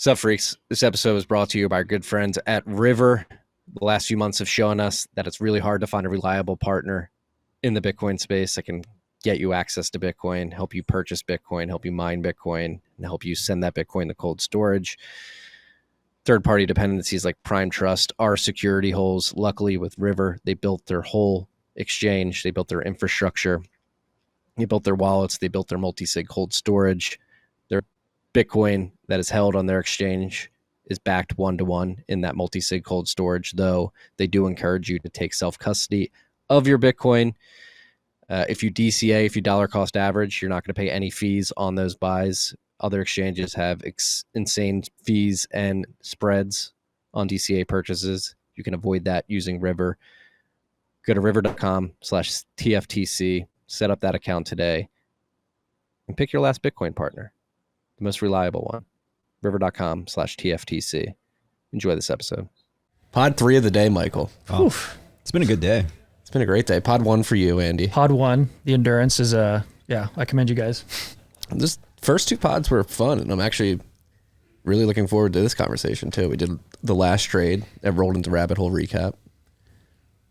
Sup, freaks? This episode was brought to you by our good friends at River. The last few months have shown us that it's really hard to find a reliable partner in the Bitcoin space that can get you access to Bitcoin, help you purchase Bitcoin, help you mine Bitcoin, and help you send that Bitcoin to cold storage. Third-party dependencies like Prime Trust are security holes. Luckily, with River, they built their whole exchange. They built their infrastructure. They built their wallets. They built their multi-sig cold storage. Their Bitcoin that is held on their exchange is backed one-to-one in that multi-sig cold storage, though they do encourage you to take self-custody of your Bitcoin. If you DCA, if you dollar cost average, you're not going to pay any fees on those buys. Other exchanges have insane fees and spreads on DCA purchases. You can avoid that using River. Go to river.com/TFTC, set up that account today, and pick your last Bitcoin partner, the most reliable one. River.com/TFTC. Enjoy this episode. Pod 3 of the day, Michael. Oh, it's been a good day. It's been a great day. Pod 1 for you, Andy. Pod 1, the endurance is, I commend you guys. This first two pods were fun, and I'm actually really looking forward to this conversation, too. We did the last trade and rolled into Rabbit Hole Recap.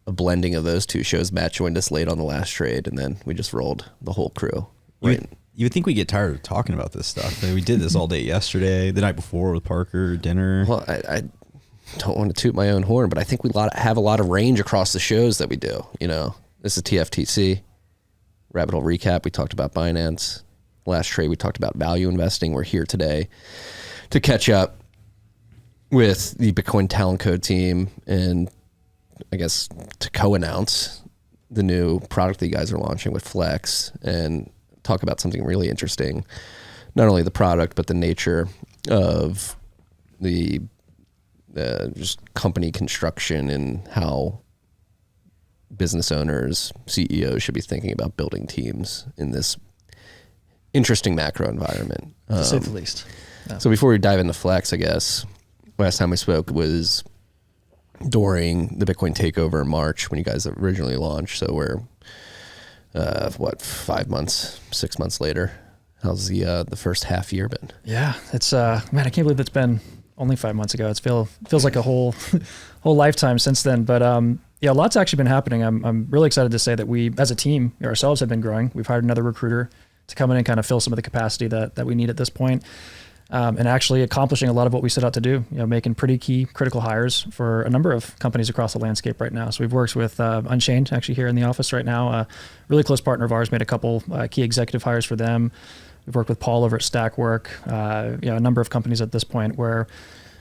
A blending of those two shows. Matt joined us late on the last trade, and then we just rolled the whole crew. Right. You would think we get tired of talking about this stuff. I mean, we did this all day yesterday, the night before with Parker, dinner. Well, I don't want to toot my own horn, but I think we have a lot of range across the shows that we do. You know, this is TFTC, Rabbit Hole Recap. We talked about Binance. Last trade, we talked about value investing. We're here today to catch up with the Bitcoin Talent Code team and I guess to co-announce the new product that you guys are launching with Flex and talk about something really interesting. Not only the product, but the nature of the just company construction and how business owners, CEOs should be thinking about building teams in this interesting macro environment. To say the least. Yeah. So before we dive into Flex, I guess, last time we spoke was during the Bitcoin takeover in March when you guys originally launched. So we're, 5 months, 6 months later. How's the first half year been? Yeah, it's, man, I can't believe it's been only 5 months ago. It feels like a whole lifetime since then. But yeah, lots actually been happening. I'm really excited to say that we, as a team, ourselves have been growing. We've hired another recruiter to come in and kind of fill some of the capacity that we need at this point. And actually accomplishing a lot of what we set out to do, making pretty key critical hires for a number of companies across the landscape right now. So we've worked with Unchained actually here in the office right now, a really close partner of ours, made a couple key executive hires for them. We've worked with Paul over at Stackwork, a number of companies at this point where,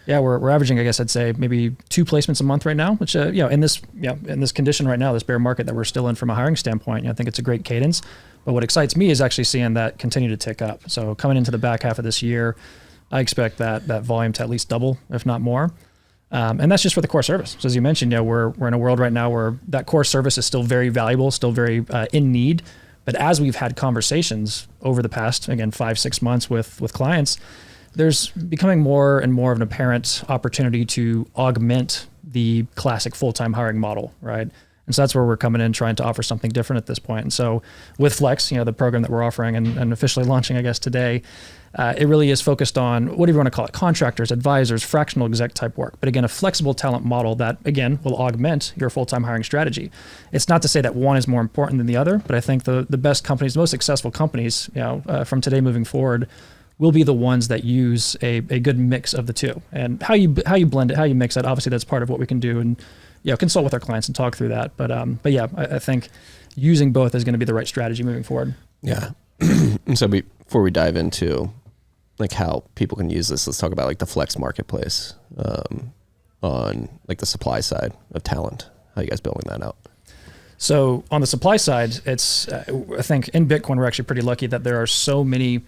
we're averaging, I guess I'd say maybe 2 placements a month right now, which, in this condition right now, this bear market that we're still in from a hiring standpoint, I think it's a great cadence. But what excites me is actually seeing that continue to tick up. So coming into the back half of this year, I expect that volume to at least double, if not more. And that's just for the core service. So as you mentioned, we're in a world right now where that core service is still very valuable, still very in need. But as we've had conversations over the past, again, 5-6 months with clients, there's becoming more and more of an apparent opportunity to augment the classic full-time hiring model, right? And so that's where we're coming in, trying to offer something different at this point. And so with Flex, the program that we're offering and officially launching, I guess, today, it really is focused on, whatever you want to call it, contractors, advisors, fractional exec type work. But again, a flexible talent model that, again, will augment your full-time hiring strategy. It's not to say that one is more important than the other, but I think the best companies, the most successful companies, from today moving forward, will be the ones that use a good mix of the two. And how you blend it, how you mix it, obviously that's part of what we can do and consult with our clients and talk through that. But yeah, I think using both is going to be the right strategy moving forward. Yeah. So before we dive into like how people can use this, let's talk about like the Flex marketplace on like the supply side of talent. How you guys building that out? So on the supply side, it's I think in Bitcoin we're actually pretty lucky that there are so many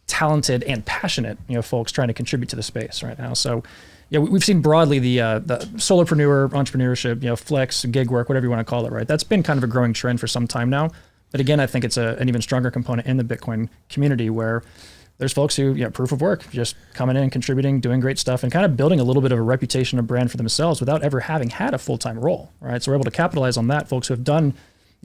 talented and passionate folks trying to contribute to the space right now. So we've seen broadly the solopreneur, entrepreneurship, flex, gig work, whatever you want to call it, right? That's been kind of a growing trend for some time now. But again, I think it's an even stronger component in the Bitcoin community where there's folks who, proof of work, just coming in, contributing, doing great stuff, and kind of building a little bit of a reputation, a brand for themselves without ever having had a full-time role, right? So we're able to capitalize on that. Folks who have done,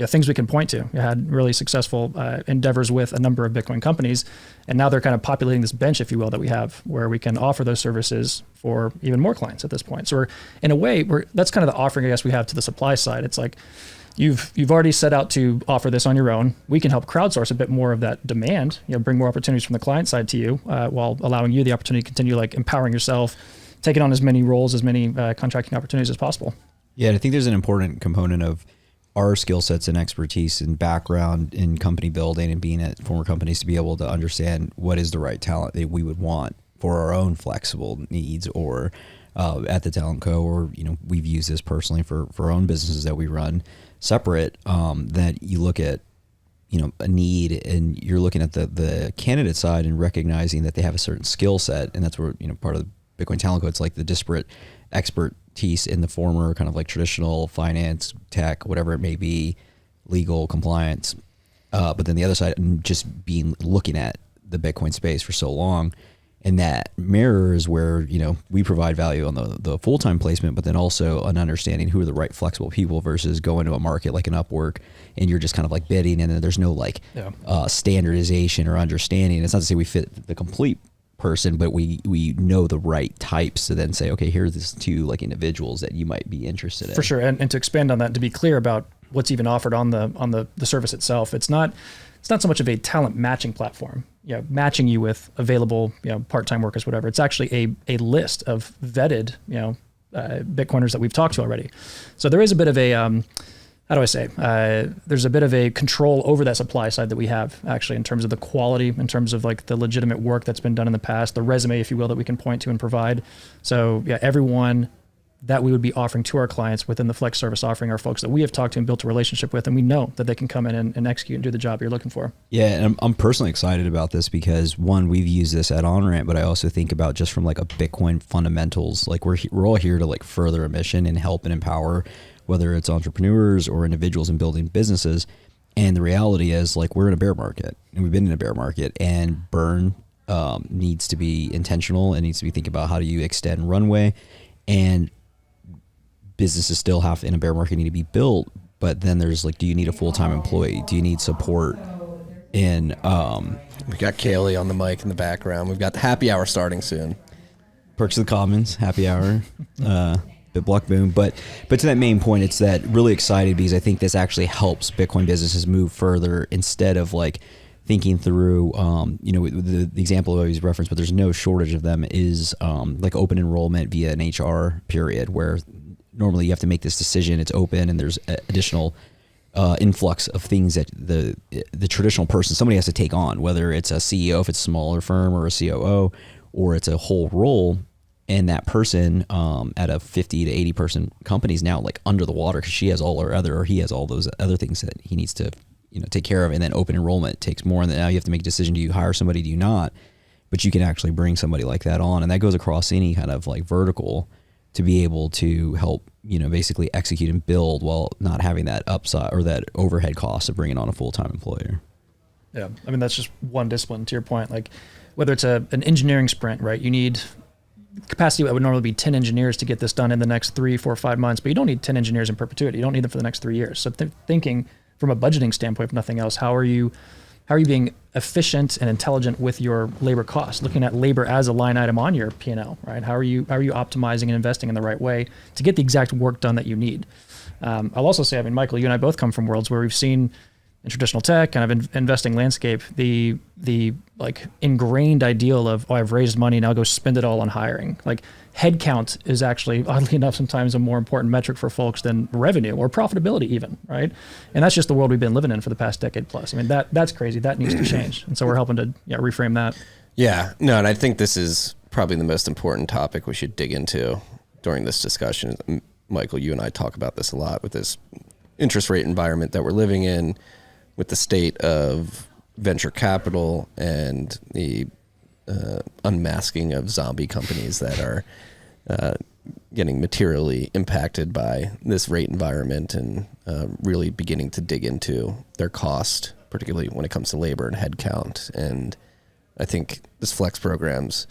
things we can point to. You had really successful endeavors with a number of Bitcoin companies, and now they're kind of populating this bench, if you will, that we have, where we can offer those services for even more clients at this point. So in a way, that's kind of the offering I guess we have to the supply side. It's like you've already set out to offer this on your own. We can help crowdsource a bit more of that demand, bring more opportunities from the client side to you, while allowing you the opportunity to continue like empowering yourself, taking on as many roles, as many contracting opportunities as possible. Yeah, and I think there's an important component of our skill sets and expertise and background in company building and being at former companies to be able to understand what is the right talent that we would want for our own flexible needs, or at the Talent Co, or we've used this personally for our own businesses that we run separate, that you look at a need, and you're looking at the candidate side and recognizing that they have a certain skill set, and that's where part of the Bitcoin Talent Co, it's like the disparate expertise in the former kind of like traditional finance, tech, whatever it may be, legal, compliance, but then the other side, just looking at the Bitcoin space for so long, and that mirrors where we provide value on the full-time placement, but then also an understanding who are the right flexible people versus going to a market like an Upwork and you're just kind of like bidding, and then there's no standardization or understanding. It's not to say we fit the complete person, but we know the right types to then say, okay, here's these two like individuals that you might be interested in. For sure. And to expand on that, to be clear about what's even offered on the service itself, it's not so much of a talent matching platform, matching you with available, part-time workers, whatever. It's actually a list of vetted, Bitcoiners that we've talked to already. So there is a bit of a, there's a bit of a control over that supply side that we have actually, in terms of the quality, in terms of like the legitimate work that's been done in the past, the resume, if you will, that we can point to and provide. So everyone that we would be offering to our clients within the Flex service offering are folks that we have talked to and built a relationship with, and we know that they can come in and execute and do the job you're looking for. Yeah, and I'm personally excited about this because, one, we've used this at OnRamp, but I also think about just from like a Bitcoin fundamentals, like we're all here to like further a mission and help and empower, whether it's entrepreneurs or individuals in building businesses. And the reality is, like, we're in a bear market, and we've been in a bear market, and burn needs to be intentional and needs to be thinking about how do you extend runway, and businesses still have in a bear market need to be built. But then there's like, do you need a full-time employee? Do you need support in we got Kaylee on the mic in the background. We've got the happy hour starting soon. Perks of the Commons, happy hour, BitBlock Boom. But to that main point, it's that really excited because I think this actually helps Bitcoin businesses move further, instead of like thinking through, the example I always reference, but there's no shortage of them, is like open enrollment via an HR period, where normally you have to make this decision. It's open, and there's additional influx of things that the traditional person, somebody has to take on, whether it's a CEO if it's a smaller firm, or a COO, or it's a whole role. And that person at a 50 to 80 person company is now like under the water because she has all her other, or he has all those other things that he needs to take care of. And then open enrollment takes more, and then now you have to make a decision: do you hire somebody, do you not? But you can actually bring somebody like that on, and that goes across any kind of like vertical, to be able to help basically execute and build while not having that upside or that overhead cost of bringing on a full-time employer. Yeah, I mean, that's just one discipline. To your point, like whether it's an engineering sprint, right? You need capacity that would normally be 10 engineers to get this done in the next 3, 4, 5 months, but you don't need 10 engineers in perpetuity. You don't need them for the next 3 years. So thinking from a budgeting standpoint, if nothing else, how are you being efficient and intelligent with your labor costs? Looking at labor as a line item on your P&L, right? How are you optimizing and investing in the right way to get the exact work done that you need? I'll also say, I mean, Michael, you and I both come from worlds where we've seen in traditional tech, kind of investing landscape, the like ingrained ideal of, oh, I've raised money, now go spend it all on hiring. Like headcount is actually, oddly enough, sometimes a more important metric for folks than revenue or profitability even, right? And that's just the world we've been living in for the past decade plus. I mean, that's crazy. That needs to change. And so we're helping to reframe that. Yeah, no, and I think this is probably the most important topic we should dig into during this discussion. Michael, you and I talk about this a lot with this interest rate environment that we're living in, with the state of venture capital and the unmasking of zombie companies that are getting materially impacted by this rate environment, and really beginning to dig into their cost, particularly when it comes to labor and headcount. And I think this Flex program's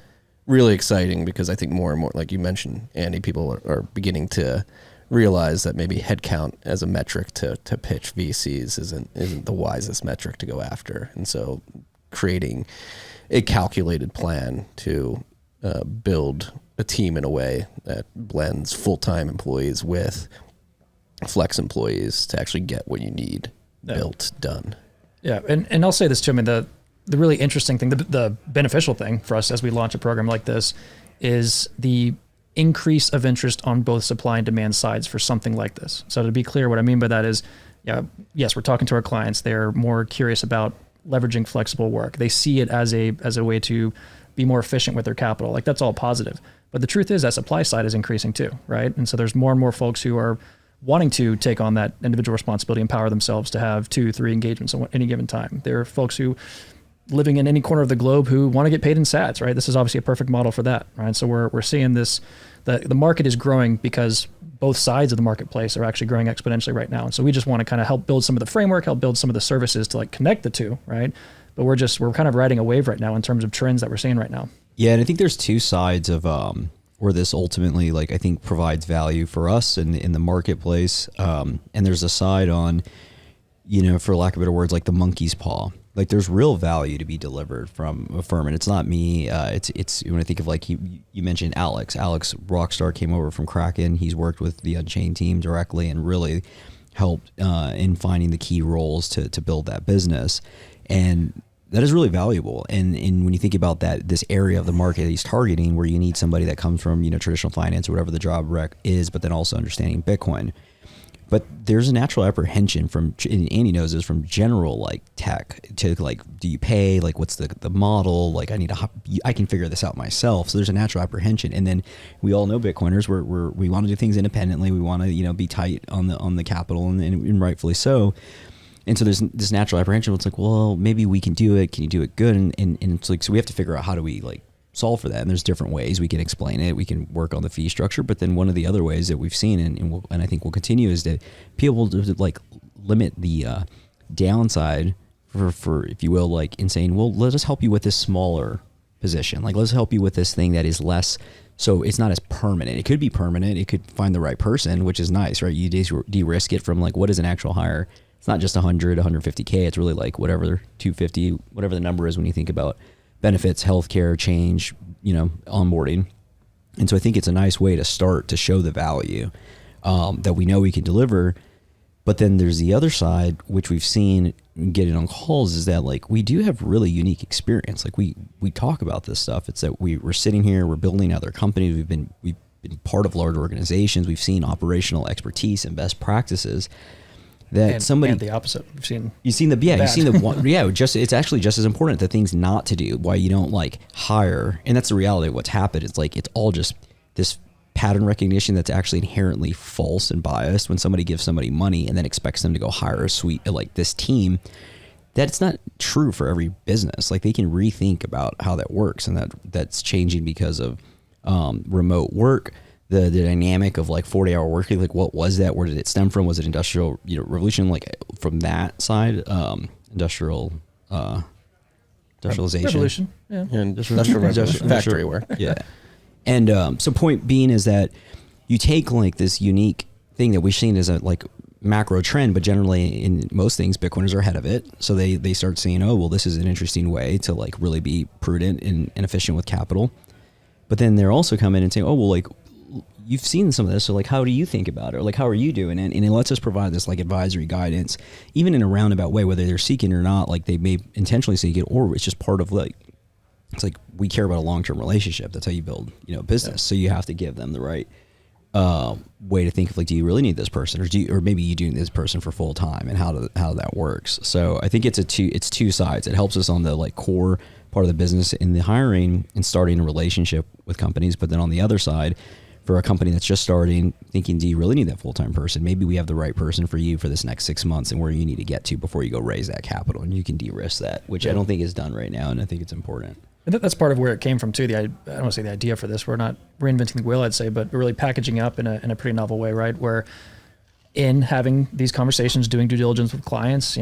really exciting because I think more and more, like you mentioned, Andy, people are beginning to realize that maybe headcount as a metric to pitch VCs isn't the wisest metric to go after. And so creating a calculated plan to build a team in a way that blends full-time employees with flex employees to actually get what you need built, done. Yeah, and I'll say this too. I mean, the really interesting thing, the beneficial thing for us as we launch a program like this is the increase of interest on both supply and demand sides for something like this. So to be clear, what I mean by that is, yes, we're talking to our clients. They're more curious about leveraging flexible work. They see it as a way to be more efficient with their capital. Like, that's all positive. But the truth is that supply side is increasing too, right? And so there's more and more folks who are wanting to take on that individual responsibility, empower themselves to have 2-3 engagements at any given time. There are folks who living in any corner of the globe who want to get paid in sats, right? This is obviously a perfect model for that, right? So we're seeing this, the market is growing because both sides of the marketplace are actually growing exponentially right now. And so we just want to kind of help build some of the framework, help build some of the services to like connect the two, right? But we're kind of riding a wave right now in terms of trends that we're seeing right now. Yeah, and I think there's two sides of where this ultimately, like, I think provides value for us in the marketplace. And there's a side on, for lack of better words, like the monkey's paw. Like, there's real value to be delivered from a firm, and it's not me. It's when I think of, like, you mentioned Alex Rockstar came over from Kraken. He's worked with the Unchained team directly and really helped in finding the key roles to build that business, and that is really valuable. And when you think about that, this area of the market that he's targeting, where you need somebody that comes from traditional finance or whatever the job rec is, but then also understanding Bitcoin. But there's a natural apprehension and Andy knows this, from general like tech to like, do you pay? Like, what's the model? Like, I can figure this out myself. So there's a natural apprehension. And then we all know Bitcoiners, we want to do things independently. We want to, be tight on the capital and rightfully so. And so there's this natural apprehension. It's like, well, maybe we can do it. Can you do it good? And it's like, so we have to figure out, how do we like solve for that? And there's different ways we can explain it. We can work on the fee structure, but then one of the other ways that we've seen and I think we'll continue is that people to like limit the downside for if you will, like, in saying, well, let us help you with this smaller position. Like, let's help you with this thing that is less, so it's not as permanent. It could be permanent. It could find the right person, which is nice, right? You de-risk it from like, what is an actual hire? It's not just 100, 150K. It's really like whatever, 250, whatever the number is when you think about benefits, healthcare, change, onboarding. And so I think it's a nice way to start to show the value that we know we can deliver. But then there's the other side, which we've seen getting on calls, is that like, we do have really unique experience. Like, we talk about this stuff. It's that we're sitting here, we're building other companies. We've been part of large organizations. We've seen operational expertise and best practices. And the opposite. You've seen the one, it's actually just as important, the things not to do, why you don't like hire. And that's the reality of what's happened. It's like, it's all just this pattern recognition that's actually inherently false and biased. When somebody gives somebody money and then expects them to go hire a suite like this team, that's not true for every business. Like, they can rethink about how that works, and that's changing because of remote work. The dynamic of like 40-hour working, like, what was that? Where did it stem from? Was it industrial revolution? Like, from that side, industrialization, revolution, yeah, and industrial factory work, yeah. And so point being is that you take like this unique thing that we've seen as a like macro trend, but generally in most things, Bitcoiners are ahead of it. So they start saying, oh, well, this is an interesting way to like really be prudent and efficient with capital. But then they're also coming and saying, oh, well, like, you've seen some of this, so like, how do you think about it? Or like, how are you doing it? And it lets us provide this like advisory guidance, even in a roundabout way, whether they're seeking or not. Like, they may intentionally seek it, or it's just part of like, it's like, we care about a long-term relationship. That's how you build, business. Yeah. So you have to give them the right way to think of like, do you really need this person, or maybe you do need this person for full time, and how that works. So I think it's two sides. It helps us on the like core part of the business in the hiring and starting a relationship with companies, but then on the other side, for a company that's just starting, thinking, do you really need that full-time person? Maybe we have the right person for you for this next 6 months and where you need to get to before you go raise that capital, and you can de-risk that, which I don't think is done right now, and I think it's important. And that's part of where it came from too. I don't want to say the idea for this. We're not reinventing the wheel, I'd say, but we're really packaging up in a pretty novel way, right? Where in having these conversations, doing due diligence with clients,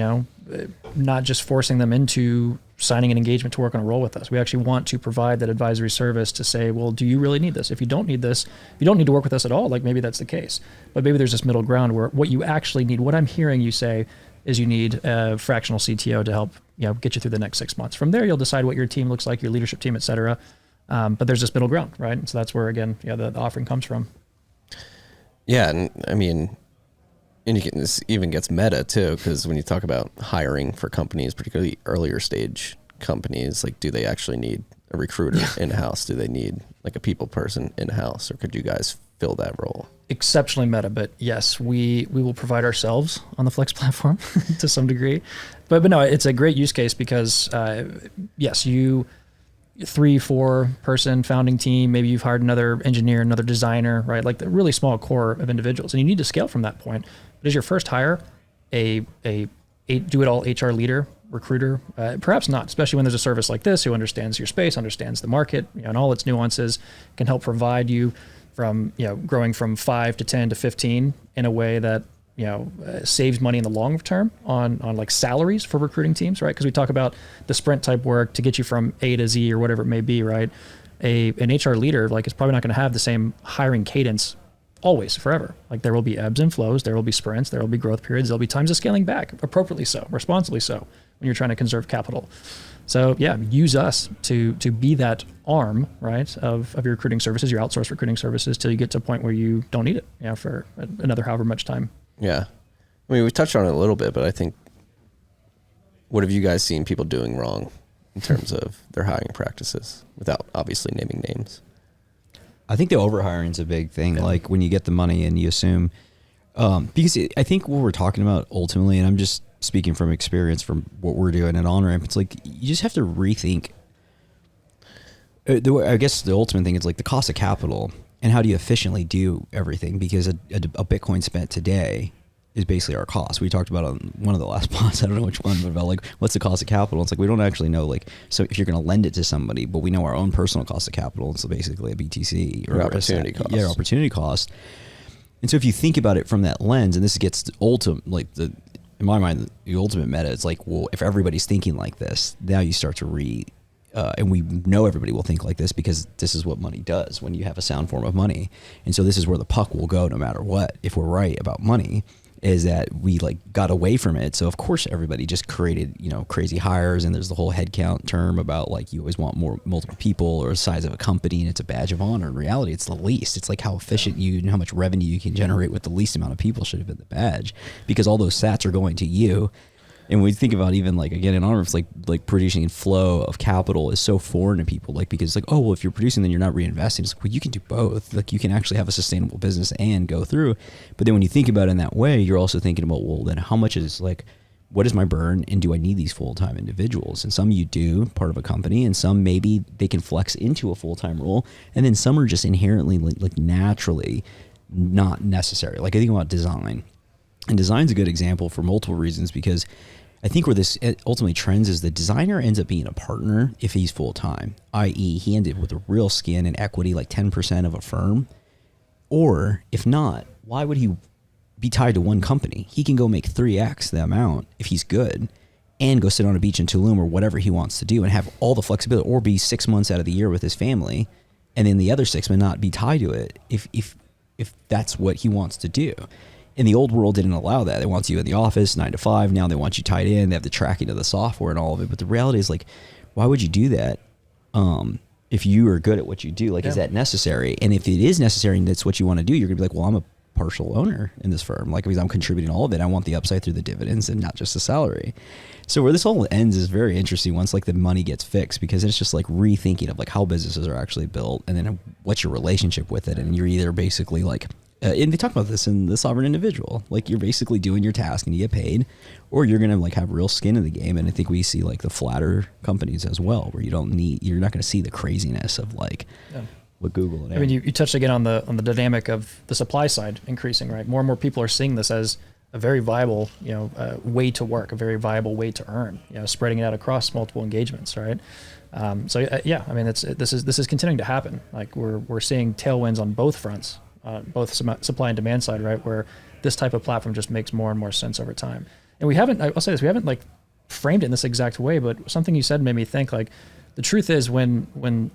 not just forcing them into signing an engagement to work on a role with us. We actually want to provide that advisory service to say, well, do you really need this? If you don't need this, you don't need to work with us at all. Like maybe that's the case, but maybe there's this middle ground where what you actually need, what I'm hearing you say is you need a fractional CTO to help, get you through the next 6 months. From there, you'll decide what your team looks like, your leadership team, et cetera. But there's this middle ground, right? And so that's where, again, the offering comes from. Yeah. And I mean, this even gets meta too, because when you talk about hiring for companies, particularly earlier stage companies, like, do they actually need a recruiter in-house? Do they need like a people person in-house, or could you guys fill that role? Exceptionally meta, but yes, we will provide ourselves on the Flex platform to some degree. But no, it's a great use case because yes, 3-4 person founding team, maybe you've hired another engineer, another designer, right? Like the really small core of individuals, and you need to scale from that point. But as your first hire, a do-it-all HR leader, recruiter, perhaps not, especially when there's a service like this who understands your space, understands the market, and all its nuances, can help provide you from growing from 5 to 10 to 15 in a way that saves money in the long term on like salaries for recruiting teams, right? Because we talk about the sprint type work to get you from A to Z or whatever it may be, right? An HR leader is probably not going to have the same hiring cadence always forever. Like there will be ebbs and flows, there will be sprints, there will be growth periods, there'll be times of scaling back appropriately so, responsibly so, when you're trying to conserve capital. So yeah, use us to be that arm, right, of your recruiting services, your outsourced recruiting services, till you get to a point where you don't need it, for another however much time. Yeah. I mean, we touched on it a little bit, but I think, what have you guys seen people doing wrong in terms of their hiring practices, without obviously naming names? I think the overhiring is a big thing. Yeah. Like when you get the money and you assume, because I think what we're talking about ultimately, and I'm just speaking from experience from what we're doing at OnRamp, it's like you just have to rethink. I guess the ultimate thing is like the cost of capital and how do you efficiently do everything? Because a Bitcoin spent today is basically our cost. We talked about on one of the last pods, I don't know which one, but about like what's the cost of capital. It's like we don't actually know, like, so if you're going to lend it to somebody, but we know our own personal cost of capital. And so basically a BTC or opportunity cost. Yeah, opportunity cost. And so if you think about it from that lens, and this gets ultimate, like in my mind, the ultimate meta, it's like, well, if everybody's thinking like this, now you start to and we know everybody will think like this because this is what money does when you have a sound form of money. And so this is where the puck will go no matter what. If we're right about money, is that we like got away from it. So of course everybody just created, crazy hires, and there's the whole headcount term about like you always want multiple people or the size of a company, and it's a badge of honor. In reality, it's the least. It's like how efficient you and how much revenue you can generate with the least amount of people should have been the badge, because all those stats are going to you. And when we think about even like, again, in honor, it's like producing and flow of capital is so foreign to people, like, because like, oh, well, if you're producing, then you're not reinvesting. It's like, well, you can do both. Like you can actually have a sustainable business and go through. But then when you think about it in that way, you're also thinking about, well, then how much is like, what is my burn, and do I need these full-time individuals? And some you do, part of a company, and some maybe they can flex into a full-time role. And then some are just inherently like naturally not necessary. Like I think about design. And design's a good example for multiple reasons, because I think where this ultimately trends is the designer ends up being a partner if he's full-time, i.e. he ended with a real skin and equity, like 10% of a firm. Or if not, why would he be tied to one company? He can go make 3x the amount if he's good and go sit on a beach in Tulum or whatever he wants to do and have all the flexibility, or be 6 months out of the year with his family and then the other 6 months not be tied to it if that's what he wants to do. And the old world didn't allow that. They want you in the office 9 to 5. Now they want you tied in. They have the tracking of the software and all of it. But the reality is, like, why would you do that if you are good at what you do? Like, is that necessary? And if it is necessary and that's what you want to do, you're going to be like, well, I'm a partial owner in this firm. Like, because I'm contributing all of it. I want the upside through the dividends and not just the salary. So where this all ends is very interesting once like the money gets fixed, because it's just like rethinking of like how businesses are actually built, and then what's your relationship with it. And you're either basically like, and they talk about this in the sovereign individual, like you're basically doing your task and you get paid, or you're going to like have real skin in the game. And I think we see like the flatter companies as well, where you're not going to see the craziness of like what Google and I mean, you touched again on the dynamic of the supply side increasing, right? More and more people are seeing this as a very viable, way to work, a very viable way to earn, spreading it out across multiple engagements, right? I mean, this is continuing to happen. Like we're seeing tailwinds on both fronts both supply and demand side, right? Where this type of platform just makes more and more sense over time. And we haven't, I'll say this, we haven't like framed it in this exact way, but something you said made me think like the truth is when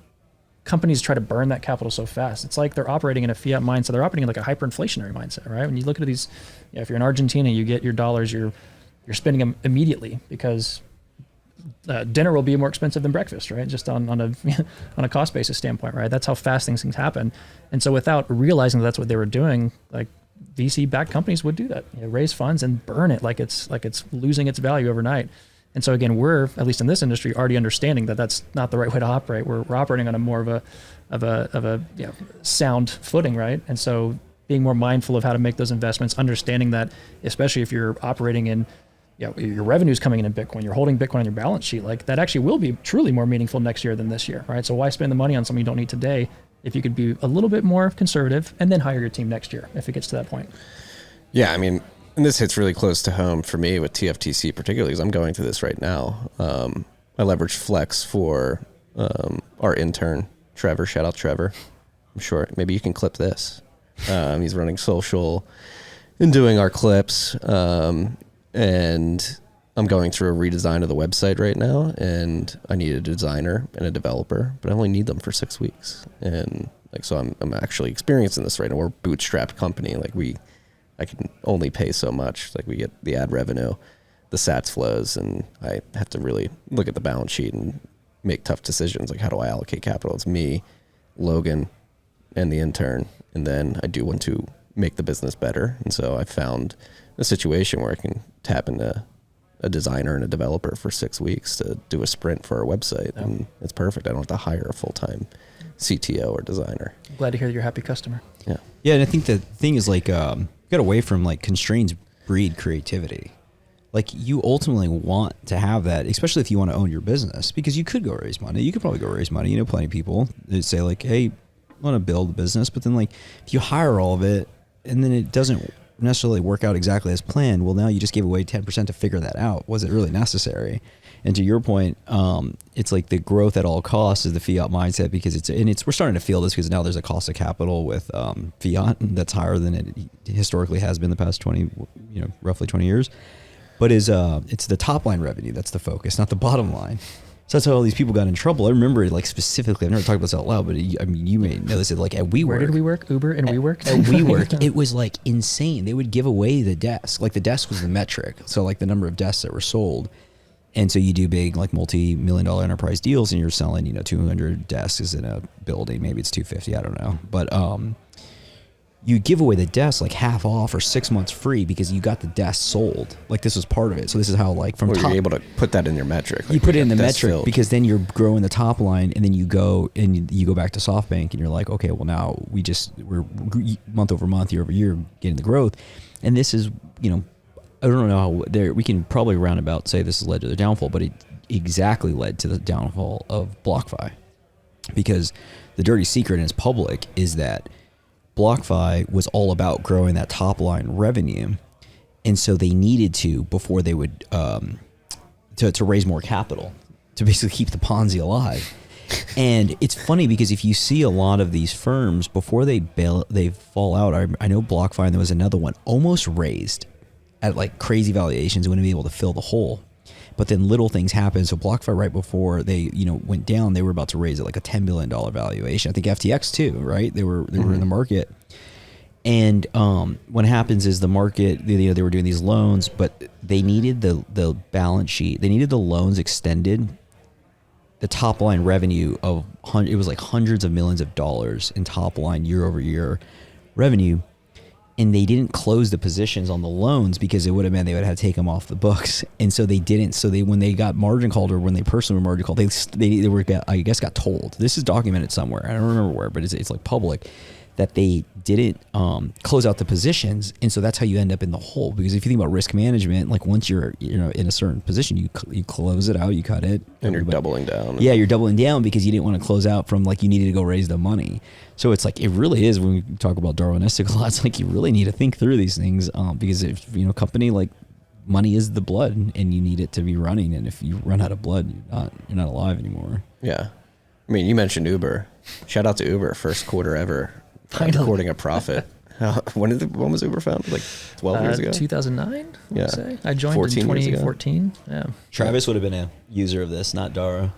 companies try to burn that capital so fast, it's like they're operating in a fiat mindset. They're operating in like a hyperinflationary mindset, right? When you look at these, if you're in Argentina, you get your dollars, you're spending them immediately because dinner will be more expensive than breakfast, right? Just on a cost basis standpoint, right? That's how fast things happen. And so without realizing that that's what they were doing, like VC-backed companies would do that, raise funds and burn it like it's losing its value overnight. And so again, we're, at least in this industry, already understanding that that's not the right way to operate. We're operating on a more of a sound footing, right? And so being more mindful of how to make those investments, understanding that, especially if you're operating in, your revenue's coming in Bitcoin, you're holding Bitcoin on your balance sheet, like that actually will be truly more meaningful next year than this year, right? So why spend the money on something you don't need today if you could be a little bit more conservative and then hire your team next year if it gets to that point? Yeah, I mean, and this hits really close to home for me with TFTC particularly because I'm going through this right now. I leverage Flex for our intern, Trevor. Shout out Trevor. I'm sure maybe you can clip this. He's running social and doing our clips. And I'm going through a redesign of the website right now, and I need a designer and a developer, but I only need them for 6 weeks. And like, so I'm actually experiencing this right now. We're a bootstrapped company. Like I can only pay so much. Like we get the ad revenue, the sats flows, and I have to really look at the balance sheet and make tough decisions. Like how do I allocate capital? It's me, Logan, and the intern. And then I do want to make the business better. And so I found a situation where I can tap into a designer and a developer for 6 weeks to do a sprint for our website. Yeah. And it's perfect. I don't have to hire a full-time CTO or designer. I'm glad to hear you're a happy customer. Yeah. Yeah. And I think the thing is like, get away from like constraints breed creativity. Like you ultimately want to have that, especially if you want to own your business, because you could go raise money. You could probably go raise money. Plenty of people that say like, hey, I want to build a business, but then like if you hire all of it and then it doesn't necessarily work out exactly as planned, well, now you just gave away 10% to figure that out. Was it really necessary? And to your point, it's like the growth at all costs is the fiat mindset because we're starting to feel this because now there's a cost of capital with fiat that's higher than it historically has been the past roughly 20 years. But it's the top line revenue that's the focus, not the bottom line. So that's how all these people got in trouble. I remember like specifically, I've never talked about this out loud, but you may know this, like at WeWork. Where did we work? Uber and WeWork? At WeWork, it was like insane. They would give away the desk. Like the desk was the metric. So like the number of desks that were sold. And so you do big like multi-million-dollar enterprise deals and you're selling, 200 desks in a building. Maybe it's 250, I don't know. But you give away the desk like half off or 6 months free because you got the desk sold. Like this was part of it. So this is how like from you're able to put that in your metric. Like you put it in the metric because then you're growing the top line and then you go back to SoftBank and you're like, okay, well now we're month over month, year over year getting the growth. And this is, I don't know how we can probably roundabout say this has led to the downfall, but it exactly led to the downfall of BlockFi because the dirty secret and it's public is that BlockFi was all about growing that top line revenue. And so they needed to, before they would, to raise more capital to basically keep the Ponzi alive. And it's funny because if you see a lot of these firms before they fall out, I know BlockFi and there was another one almost raised at like crazy valuations, wouldn't be able to fill the hole. But then little things happened. So BlockFi, right before they went down, they were about to raise it like a $10 billion valuation. I think FTX too, right? They were in the market. And what happens is the market, they were doing these loans, but they needed the balance sheet. They needed the loans extended. The top line revenue of it was like hundreds of millions of dollars in top line year over year revenue. And they didn't close the positions on the loans because it would have meant they would have to take them off the books. And so they didn't. So when they got margin called or when they personally were margin called, they were, I guess, got told. This is documented somewhere. I don't remember where, but it's like public that they didn't close out the positions. And so that's how you end up in the hole. Because if you think about risk management, like once you're in a certain position, you close it out, you cut it. And you're doubling down. Yeah, you're doubling down because you didn't want to close out from like you needed to go raise the money. So it's like, it really is, when we talk about Darwinistic a lot, it's like you really need to think through these things because if, company, like money is the blood and you need it to be running. And if you run out of blood, you're not alive anymore. Yeah. I mean, you mentioned Uber. Shout out to Uber, first quarter ever. recording a profit. When was Uber founded? Like 12 years ago? 2009, Yeah. say. I joined in 14 years ago. 2014. Yeah. Travis would have been a user of this, not Dara.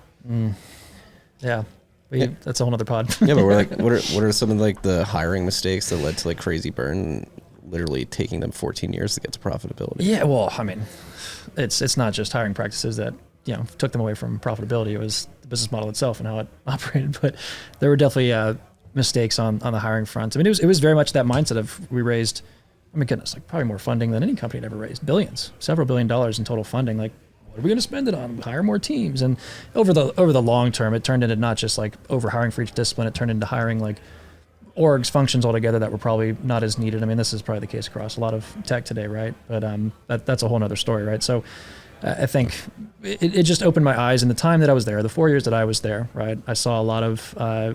Yeah. That's a whole other pod. Yeah, but we're like, what are some of like the hiring mistakes that led to like crazy burn, and literally taking them 14 years to get to profitability? Yeah, well, I mean, it's not just hiring practices that took them away from profitability. It was the business model itself and how it operated. But there were definitely mistakes on the hiring front. I mean, it was very much that mindset of we raised, I mean, goodness, like probably more funding than any company had ever raised. Billions, several $1 billion in total funding. Like, what are we going to spend it on? Hire more teams. And over the long term, it turned into not just like over hiring for each discipline. It turned into hiring like orgs, functions altogether that were probably not as needed. I mean, this is probably the case across a lot of tech today, right? But that's a whole nother story, right? So I think it just opened my eyes in the time that I was there, the 4 years that I was there, right? I saw a lot of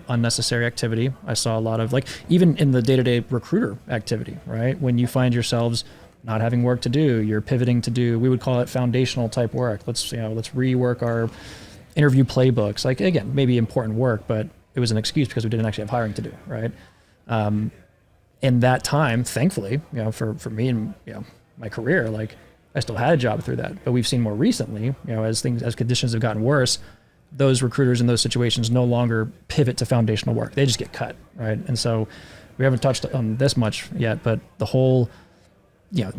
unnecessary activity. I saw a lot of, like, even in the day-to-day recruiter activity, right? When you find yourselves not having work to do, you're pivoting to do, we would call it foundational type work. Let's rework our interview playbooks. Like, again, maybe important work, but it was an excuse because we didn't actually have hiring to do, right? In that time, thankfully, for me and my career, like, I still had a job through that. But we've seen more recently, as conditions have gotten worse, those recruiters in those situations no longer pivot to foundational work. They just get cut, right? And so we haven't touched on this much yet, but the whole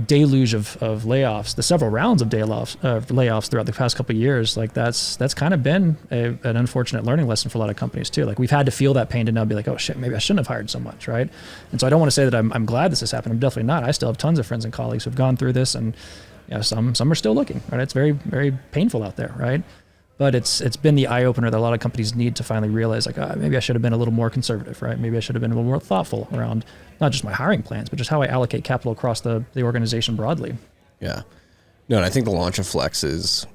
deluge of layoffs, the several rounds of layoffs throughout the past couple of years, like that's kind of been an unfortunate learning lesson for a lot of companies too. Like, we've had to feel that pain to now be like, oh shit, maybe I shouldn't have hired so much, right? And so I don't want to say that I'm glad this has happened. I'm definitely not. I still have tons of friends and colleagues who've gone through this, and some are still looking, right? It's very, very painful out there, right? But it's been the eye opener that a lot of companies need to finally realize, like, maybe I should have been a little more conservative, right? Maybe I should have been a little more thoughtful around not just my hiring plans, but just how I allocate capital across the organization broadly. Yeah. No, and I think the launch of Flex is,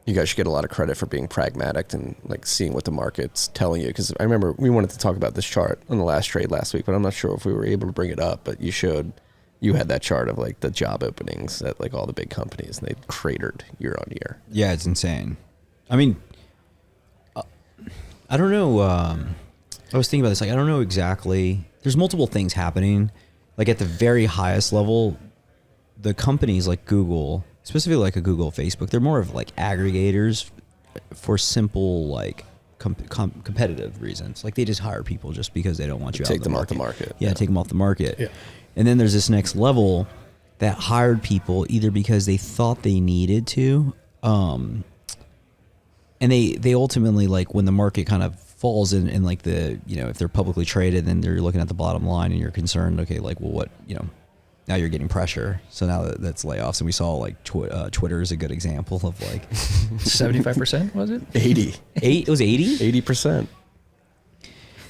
you guys should get a lot of credit for being pragmatic and like seeing what the market's telling you. Because I remember we wanted to talk about this chart on the last trade last week, but I'm not sure if we were able to bring it up. But you had that chart of like the job openings at like all the big companies, and they cratered year on year. Yeah, it's insane. I mean, I don't know. I was thinking about this. Like, I don't know exactly. There's multiple things happening. Like, at the very highest level, the companies like Google, specifically like a Google, Facebook, they're more of like aggregators for simple like competitive reasons. Like, they just hire people just because they don't want you take them off the market. Yeah, take them off the market. Yeah. And then there's this next level that hired people either because they thought they needed to, and they ultimately, like, when the market kind of falls in like the, if they're publicly traded, then they're looking at the bottom line and you're concerned, okay, like, well, what, now you're getting pressure. So now that's layoffs. And we saw like Twitter is a good example of like 75%, was it? 80. It was 80? 80%.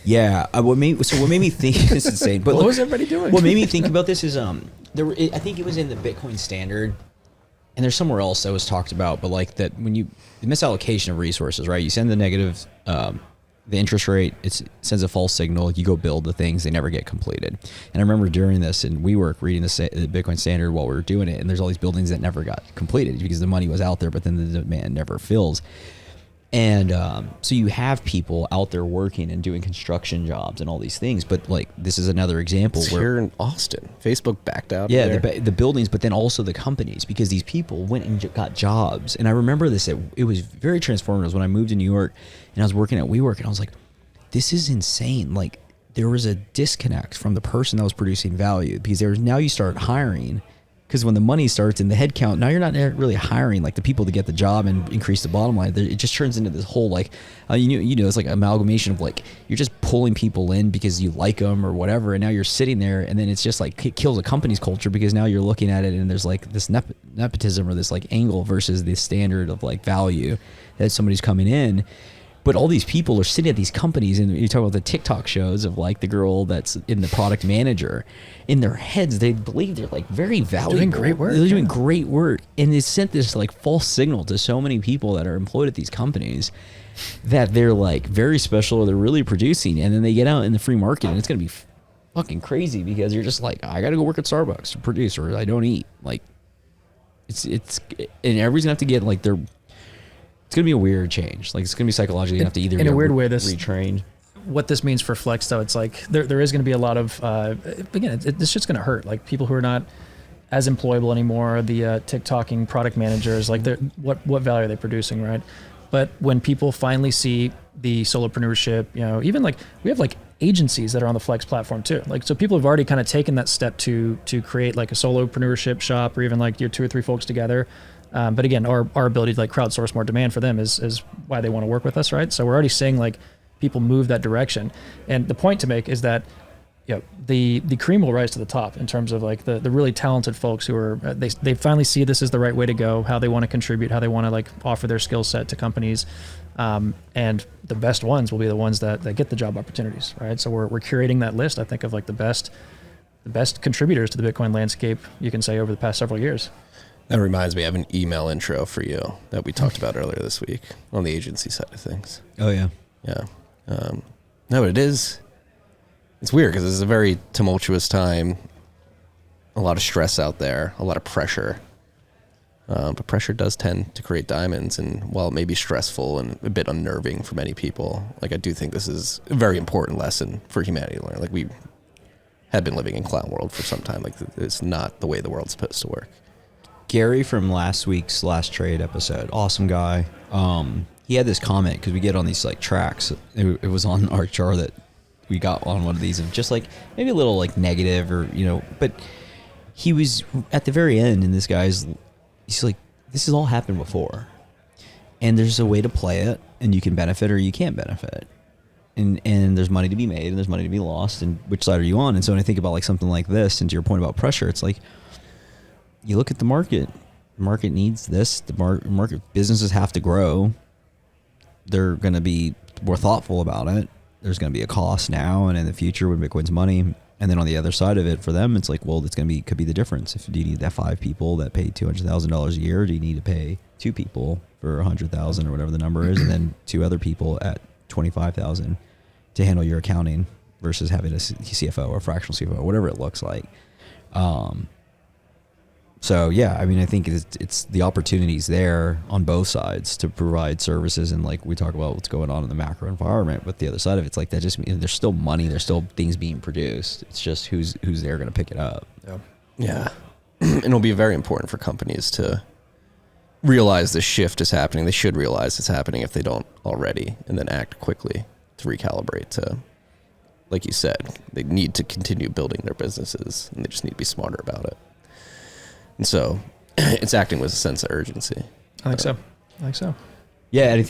Yeah. What made me think this is insane. But what was everybody doing? What made me think about this is I think it was in the Bitcoin Standard, and there's somewhere else that was talked about, but like that when the misallocation of resources, right? You send the negative, the interest rate, it sends a false signal. You go build the things, they never get completed. And I remember during this, and we were reading the Bitcoin Standard while we were doing it, and there's all these buildings that never got completed because the money was out there, but then the demand never fills. And so you have people out there working and doing construction jobs and all these things, but like this is another example It's where here in Austin, Facebook backed out. yeah, the buildings, but then also the companies, because these people went and got jobs. And I remember this, it was very transformative when I moved to New York and I was working at WeWork, and I was like, this is insane. Like, there was a disconnect from the person that was producing value, because now you start hiring, because when the money starts in the headcount, now you're not really hiring like the people to get the job and increase the bottom line. It just turns into this whole like, it's like amalgamation of like, you're just pulling people in because you like them or whatever. And now you're sitting there, and then it's just like, it kills a company's culture, because now you're looking at it and there's like this nepotism or this like angle versus the standard of like value that somebody's coming in. But all these people are sitting at these companies, and you talk about the TikTok shows of like the girl that's in the product manager. In their heads, they believe they're like very valuable. Doing great work. They're doing great work. And it sent this like false signal to so many people that are employed at these companies that they're like very special, or they're really producing. And then they get out in the free market, and it's going to be fucking crazy, because you're just like, I got to go work at Starbucks to produce, or I don't eat. Like, it's and everybody's going to have to get like it's going to be a weird change. Like, it's going to be psychologically, you have to either in a weird way, retrained. what this means for Flex, though, it's like there is going to be a lot of, again, this shit's going to hurt. Like people who are not as employable anymore, the TikToking product managers, like what value are they producing, right? But when people finally see the solopreneurship, even like we have like agencies that are on the Flex platform too. Like, so people have already kind of taken that step to create like a solopreneurship shop or even like your 2 or 3 folks together. But again, our ability to like crowdsource more demand for them is why they want to work with us, right? So we're already seeing like people move that direction. And the point to make is that the cream will rise to the top in terms of like the really talented folks who are they finally see this is the right way to go, how they want to contribute, how they want to like offer their skill set to companies, and the best ones will be the ones that get the job opportunities, right? So we're curating that list, I think, of like the best contributors to the Bitcoin landscape, you can say, over the past several years. That reminds me, I have an email intro for you that we talked about earlier this week on the agency side of things. Oh yeah. Yeah. No, it's weird because it's a very tumultuous time, a lot of stress out there, a lot of pressure. But pressure does tend to create diamonds, and while it may be stressful and a bit unnerving for many people, like I do think this is a very important lesson for humanity to learn. Like we had been living in clown world for some time. Like it's not the way the world's supposed to work. Gary from last week's Last Trade episode, awesome guy. He had this comment because we get on these like tracks. It was on our chart that we got on one of these of just like maybe a little like negative or but he was at the very end, and this guy's he's like, this has all happened before, and there's a way to play it, and you can benefit or you can't benefit, and there's money to be made and there's money to be lost, and which side are you on? And so when I think about like something like this, and to your point about pressure, it's like you look at the market. The market needs this. The market businesses have to grow. They're going to be more thoughtful about it. There's going to be a cost now and in the future when Bitcoin's money. And then on the other side of it, for them, it's like, well, it's going to be could be the difference. Do you need that 5 people that pay $200,000 a year? Do you need to pay 2 people for $100,000 or whatever the number is, and then 2 other people at $25,000 to handle your accounting versus having a CFO or fractional CFO, whatever it looks like. So yeah, I mean, I think it's the opportunities there on both sides to provide services, and like we talk about what's going on in the macro environment, but the other side of it's like that just means there's still money, there's still things being produced. It's just who's there going to pick it up. Yeah. And it'll be very important for companies to realize this shift is happening. They should realize it's happening if they don't already, and then act quickly to recalibrate to, like you said, they need to continue building their businesses, and they just need to be smarter about it. And so it's acting with a sense of urgency. I think so. Yeah, and I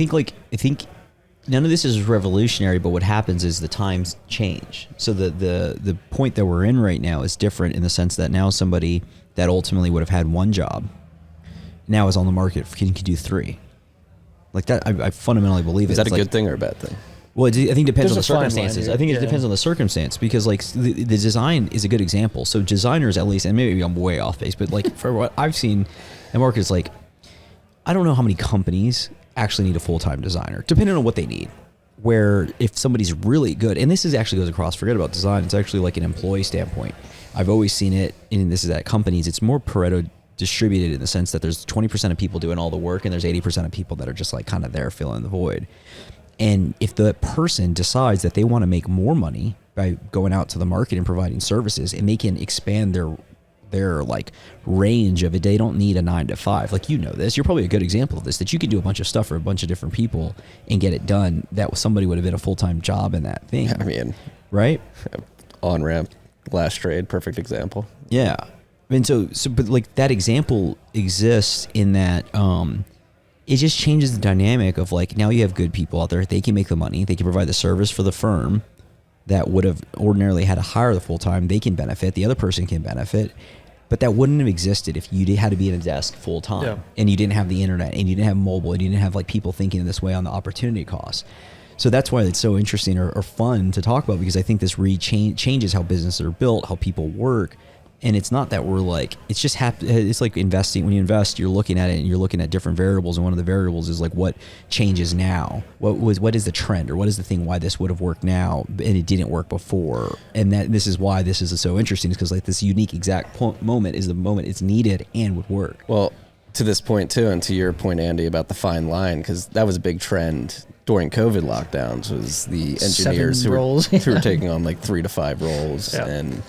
think none of this is revolutionary, but what happens is the times change. So the point that we're in right now is different in the sense that now somebody that ultimately would have had 1 job now is on the market can do 3. Like that, I fundamentally believe is it. Is that a good thing or a bad thing? Well, I think it depends on the There's a fine line circumstances. here. I think it Yeah. depends on the circumstance because, like, the design is a good example. So designers, at least, and maybe I'm way off base, but like for what I've seen, the market is like, I don't know how many companies actually need a full-time designer, depending on what they need. Where if somebody's really good, and this is actually goes across, forget about design, it's actually like an employee standpoint. I've always seen it, and this is at companies, it's more Pareto distributed in the sense that there's 20% of people doing all the work, and there's 80% of people that are just like kind of there filling the void. And if the person decides that they want to make more money by going out to the market and providing services, and they can expand their like range of it, they don't need a 9 to 5. Like, this, you're probably a good example of this, that you could do a bunch of stuff for a bunch of different people and get it done. That somebody would have been a full-time job in that thing. I mean, right? On-ramp, Last Trade, perfect example. Yeah. I mean, so but like that example exists in that, it just changes the dynamic of like, now you have good people out there. They can make the money. They can provide the service for the firm that would have ordinarily had to hire the full time. They can benefit. The other person can benefit. But that wouldn't have existed if you had to be at a desk full time and you didn't have the internet and you didn't have mobile and you didn't have like people thinking in this way on the opportunity costs. So that's why it's so interesting or fun to talk about, because I think this changes how businesses are built, how people work. And it's not that we're like, it's just it's like investing. When you invest, you're looking at it and you're looking at different variables. And one of the variables is like what changes now? What is the trend, or what is the thing why this would have worked now and it didn't work before? And this is why this is so interesting, is because like this unique exact moment is the moment it's needed and would work. Well, to this point too, and to your point, Andy, about the fine line, because that was a big trend during COVID lockdowns was the engineers 7 roles. who were taking on like 3 to 5 roles. Yeah. And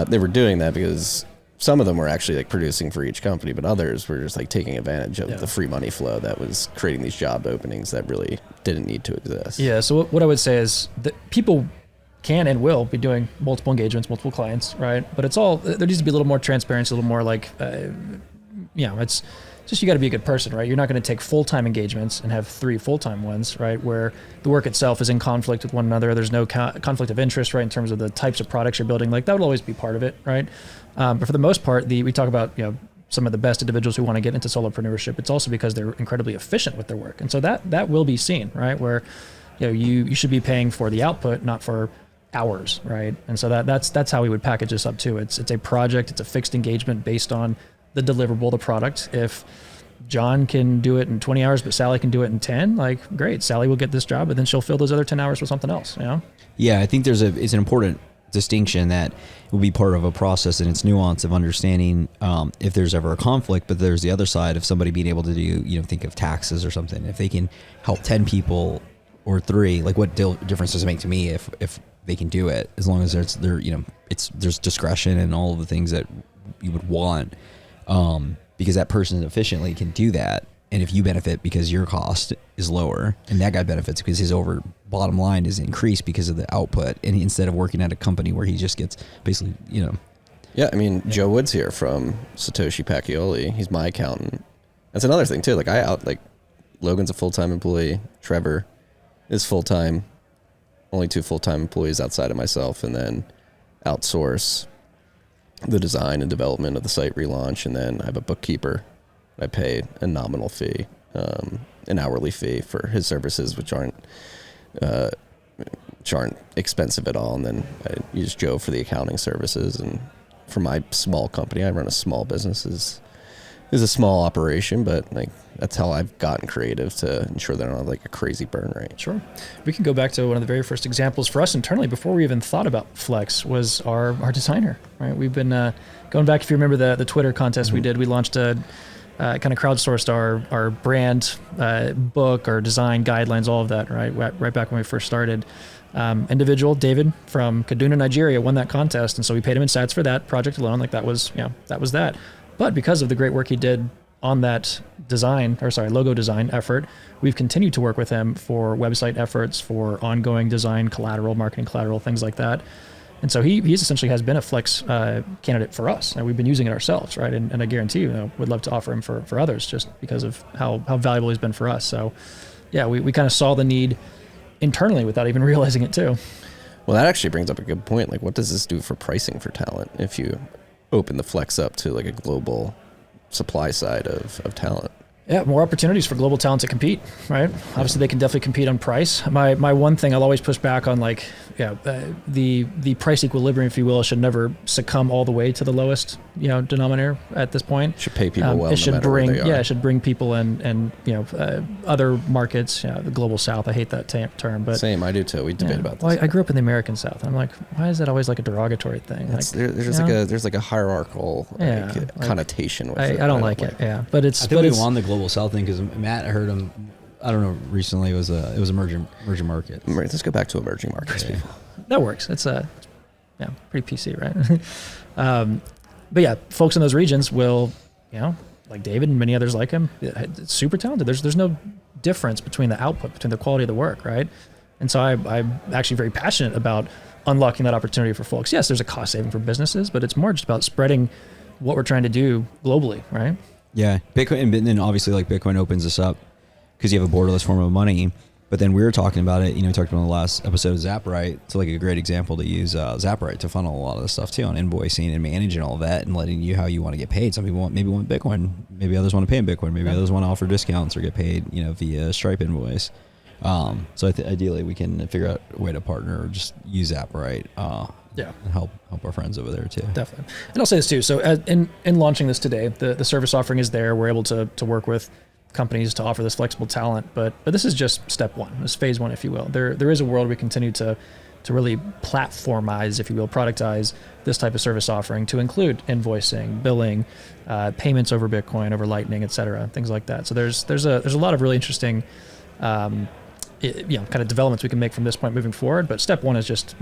they were doing that because some of them were actually like producing for each company, but others were just like taking advantage of the free money flow that was creating these job openings that really didn't need to exist. Yeah. So what I would say is that people can and will be doing multiple engagements, multiple clients, right? But it's all, there needs to be a little more transparency, a little more like, it's just, you got to be a good person, right? You're not going to take full-time engagements and have 3 full-time ones, right? Where the work itself is in conflict with one another. There's no conflict of interest, right? In terms of the types of products you're building, like that would always be part of it, right? But for the most part, we talk about, some of the best individuals who want to get into solopreneurship. It's also because they're incredibly efficient with their work. And so that will be seen, right? Where, you should be paying for the output, not for hours, right? And so that's how we would package this up too. It's a project, it's a fixed engagement based on the deliverable, the product. If John can do it in 20 hours, but Sally can do it in 10, like great, Sally will get this job, but then she'll fill those other 10 hours with something else, Yeah, I think it's an important distinction that will be part of a process and its nuance of understanding if there's ever a conflict, but there's the other side of somebody being able to do, think of taxes or something. If they can help 10 people or 3, like what difference does it make to me if they can do it, as long as there's discretion and all of the things that you would want, because that person efficiently can do that. And if you benefit because your cost is lower, and that guy benefits because his bottom line is increased because of the output, and instead of working at a company where he just gets basically, Yeah, I mean, Joe Wood's here from Satoshi Pacquioli. He's my accountant. That's another thing too. Like Logan's a full-time employee. Trevor is full-time. Only 2 full-time employees outside of myself, and then outsource the design and development of the site relaunch. And then I have a bookkeeper. I pay a nominal fee, an hourly fee for his services, which aren't expensive at all. And then I use Joe for the accounting services. And for my small company, I run a small business. Is a small operation, but like that's how I've gotten creative to ensure that I don't have like a crazy burn rate. Sure. We can go back to one of the very first examples for us internally before we even thought about Flex was our designer, right? We've been going back, if you remember the Twitter contest we did, we launched a kind of crowdsourced our brand book, our design guidelines, all of that, right back when we first started. Individual, David from Kaduna, Nigeria, won that contest. And so we paid him in sats for that project alone. Like that was that. But because of the great work he did on that logo design effort, we've continued to work with him for website efforts, for ongoing design collateral, marketing collateral, things like that. And so he's essentially has been a Flex candidate for us, and we've been using it ourselves, right? And I guarantee you, we'd love to offer him for others just because of how valuable he's been for us. So yeah, we kind of saw the need internally without even realizing it too. Well, that actually brings up a good point. Like, what does this do for pricing for talent if you open the Flex up to like a global supply side of talent? Yeah, more opportunities for global talent to compete, right? Obviously, they can definitely compete on price. My one thing I'll always push back on, like, the price equilibrium, if you will, should never succumb all the way to the lowest, denominator at this point. Should pay people well. It should no matter bring, where they are. it should bring people in, and other markets, the global South. I hate that term, but same, I do too. We debate about this. Well, I grew up in the American South. I'm like, why is that always like a derogatory thing? There's like a hierarchical connotation with it. I don't like it. Yeah, but it's. I think we won the global South thing because Matt, I heard him. I don't know. Recently, it was emerging market. Let's go back to emerging markets, people. That works. It's pretty PC, right? But yeah, folks in those regions will, like David and many others like him, super talented. There's no difference between the output, between the quality of the work, right? And so I'm actually very passionate about unlocking that opportunity for folks. Yes, there's a cost saving for businesses, but it's more just about spreading what we're trying to do globally, right? Yeah, Bitcoin, and then obviously like Bitcoin opens us up because you have a borderless form of money. But then we were talking about it, we talked about the last episode of Zaprite. It's like a great example to use Zaprite to funnel a lot of the stuff too on invoicing and managing all of that and letting you how you want to get paid. Some people want Bitcoin, maybe others want to pay in Bitcoin, maybe others want to offer discounts or get paid, via Stripe invoice. So ideally we can figure out a way to partner or just use Zaprite. And help our friends over there too. Definitely. And I'll say this too. So in launching this today, the service offering is there. We're able to work with companies to offer this flexible talent, but this is just step one. This is phase one, if you will. There is a world we continue to really platformize, if you will, productize this type of service offering to include invoicing, billing, payments over Bitcoin, over Lightning, et cetera, things like that. So there's a lot of really interesting kind of developments we can make from this point moving forward. But step one is just,